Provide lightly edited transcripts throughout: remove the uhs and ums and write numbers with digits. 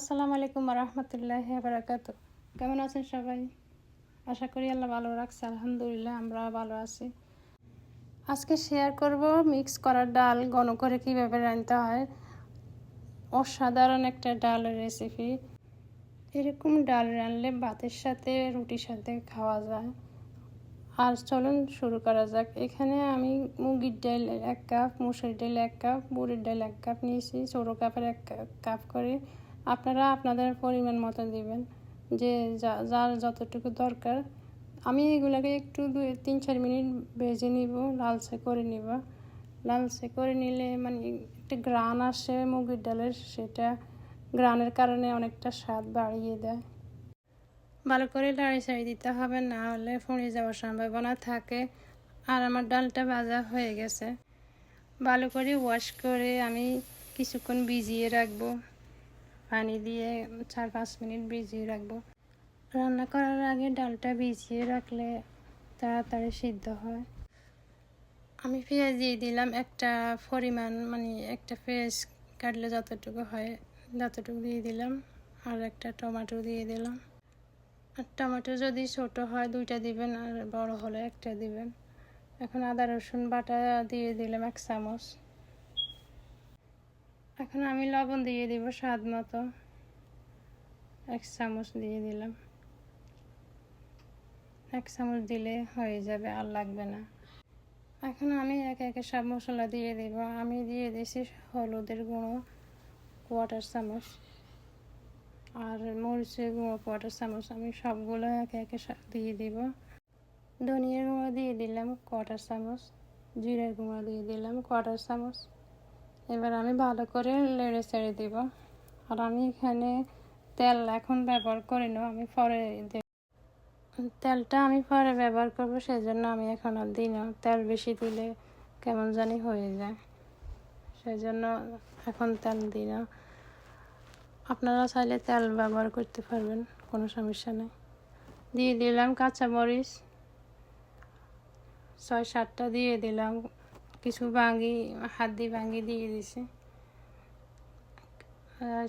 আসসালামু আলাইকুম রহমতুল্লাহি বারাকাতু। কেমন আছেন সবাই? আশা করি আল্লাহ ভালো রাখছে। আলহামদুলিল্লাহ আমরা ভালো আছি। আজকে শেয়ার করব মিক্স করা ডাল ঘন করে কীভাবে রাঁধতে হয়। অসাধারণ একটা ডালের রেসিপি। এরকম ডাল রাঁধলে ভাতের সাথে রুটির সাথে খাওয়া যায়। আর চলুন শুরু করা যাক। এখানে আমি মুগের ডাল 1 কাপ, মসুর ডাল 1 কাপ, বুটের ডাল 1 কাপ নিয়েছি। ছোটো কাপের 1 কাপ করে আপনারা আপনাদের পরিমাণ মতো দিবেন, যে যার যতটুকু দরকার। আমি এগুলোকে একটু 2-3-4 মিনিট ভেজে নিব, লালচে করে নিব। লালচে করে নিলে মানে একটা ঘ্রাণ আসে মুগের ডালের, সেটা ঘ্রাণের কারণে অনেকটা স্বাদ বাড়িয়ে দেয়। ভালো করে নাড়াচাড়া দিতে হবে, না হলে ফুঁড়ে যাওয়ার সম্ভাবনা থাকে। আর আমার ডালটা ভাজা হয়ে গেছে। ভালো করে ওয়াশ করে আমি কিছুক্ষণ ভিজিয়ে রাখবো, পানি দিয়ে 4-5 মিনিট ভিজিয়ে রাখবো। রান্না করার আগে ডালটা ভিজিয়ে রাখলে তাড়াতাড়ি সিদ্ধ হয়। আমি পেঁয়াজ দিয়ে দিলাম একটা পরিমাণ, মানে একটা পেঁয়াজ কাটলে যতটুকু হয় ততটুকু দিয়ে দিলাম। আর একটা টমেটো দিয়ে দিলাম। আর টমেটো যদি ছোট হয় 2টা দিবেন, আর বড় হলে 1টা দিবেন। এখন আদা রসুন বাটা দিয়ে দিলাম 1 চামচ। এখন আমি লবণ দিয়ে দিব স্বাদ মতো, 1 চামচ দিয়ে দিলাম। 1 চামচ দিলে হয়ে যাবে, আর লাগবে না। এখন আমি একে একে সব মশলা দিয়ে দেব। আমি দিয়ে দিয়েছি হলুদের গুঁড়ো 1/4 চামচ, আর মরিচের গুঁড়ো 1/4 চামচ। আমি সবগুলো একে একে দিয়ে দিব। ধনিয়ার গুঁড়ো দিয়ে দিলাম 1/4 চামচ, জিরার গুঁড়ো দিয়ে দিলাম 1/4 চামচ। এবার আমি ভালো করে নেড়ে চেড়ে দেব। আর আমি এখানে তেল এখন ব্যবহার করি না, আমি পরে তেলটা আমি পরে ব্যবহার করব, সেজন্য আমি এখন আর দিই না। তেল বেশি দিলে কেমন জানি হয়ে যায়, সেজন্য এখন তেল দিই না। আপনারা চাইলে তেল ব্যবহার করতে পারবেন, কোনো সমস্যা নেই। দিয়ে দিলাম কাঁচামরিচ 6-7টা দিয়ে দিলাম। কিছু ভাঙি, হাত দিয়ে ভাঙি দিয়ে দিছি।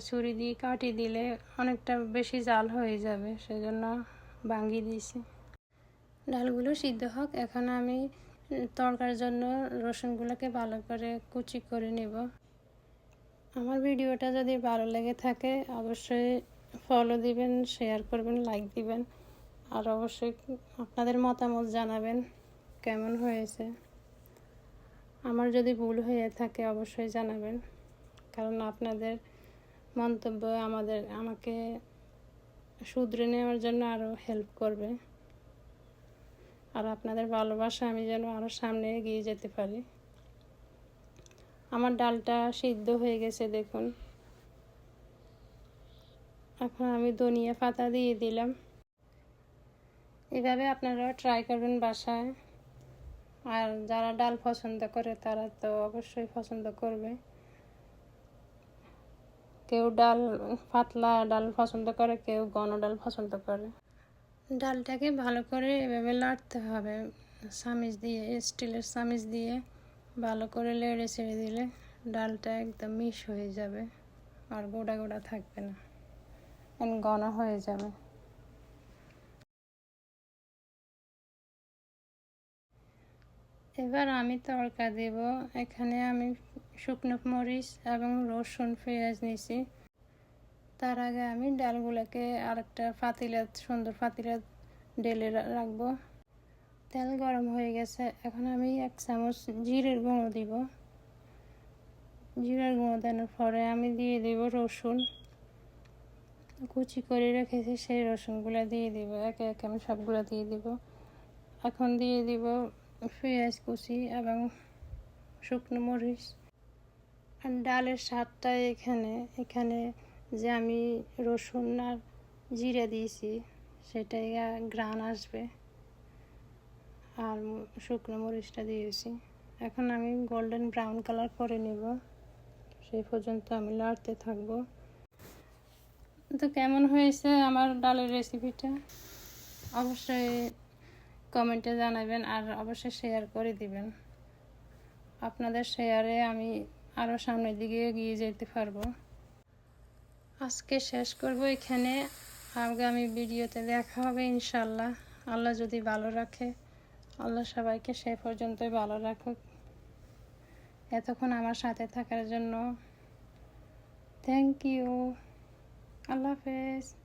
ছুরি দিয়ে কাটি দিলে অনেকটা বেশি জাল হয়ে যাবে, সেজন্য ভাঙি দিয়েছি। ডালগুলো সিদ্ধ হোক। এখন আমি তরকারির জন্য রসুনগুলোকে ভালো করে কুচি করে নেব। আমার ভিডিওটা যদি ভালো লেগে থাকে অবশ্যই ফলো দিবেন, শেয়ার করবেন, লাইক দিবেন। আর অবশ্যই আপনাদের মতামত জানাবেন কেমন হয়েছে। আমার যদি ভুল হয়ে থাকে অবশ্যই জানাবেন, কারণ আপনাদের মন্তব্য আমাকে শুধরে নেওয়ার জন্য আরও হেল্প করবে। আর আপনাদের ভালোবাসা আমি যেন আরও সামনে এগিয়ে যেতে পারি। আমার ডালটা সিদ্ধ হয়ে গেছে দেখুন। এখন আমি ধনিয়া পাতা দিয়ে দিলাম। এভাবে আপনারা ট্রাই করবেন বাসায়। আর যারা ডাল পছন্দ করে তারা তো অবশ্যই পছন্দ করবে। কেউ পাতলা ডাল পছন্দ করে, কেউ ঘন ডাল পছন্দ করে। ডালটাকে ভালো করে এভাবে নাড়তে হবে, চামচ দিয়ে, স্টিলের চামচ দিয়ে ভালো করে নেড়ে ছেড়ে দিলে ডালটা একদম মিশ হয়ে যাবে, আর গোটা গোটা থাকবে না, ঘন হয়ে যাবে। এবার আমি তড়কা দেব। এখানে আমি শুকনো মরিচ এবং রসুন পেঁয়াজ নিয়েছি। তার আগে আমি ডালগুলোকে আরেকটা সুন্দর পাতিলা ঢেলে রাখবো। তেল গরম হয়ে গেছে। এখন আমি 1 চামচ জিরের গুঁড়ো দিব। জিরার গুঁড়ো দেওয়ার পরে আমি দিয়ে দেব রসুন কুচি করে রেখেছি, সেই রসুনগুলো দিয়ে দিব। একে একে আমি সবগুলো দিয়ে দিব। এখন দিয়ে দিব পেঁয়াজ কুচি এবং শুকনো মরিচ। আর ডালের স্বাদটা এখানে যে আমি রসুন আর জিরা দিয়েছি সেটাই ঘ্রাণ আসবে, আর শুকনো মরিচটা দিয়েছি। এখন আমি গোল্ডেন ব্রাউন কালার করে নেব, সেই পর্যন্ত আমি নাড়তে থাকবো। তো কেমন হয়েছে আমার ডালের রেসিপিটা অবশ্যই কমেন্টে জানাবেন, আর অবশ্যই শেয়ার করে দিবেন। আপনাদের শেয়ারে আমি আরও সামনের দিকে এগিয়ে যেতে পারবো। আজকে শেষ করব এখানে। আগামী ভিডিওতে দেখা হবে ইনশাল্লাহ, আল্লাহ যদি ভালো রাখে। আল্লাহ সবাইকে সে পর্যন্তই ভালো রাখুক। এতক্ষণ আমার সাথে থাকার জন্য থ্যাংক ইউ। আল্লাহ হাফেজ।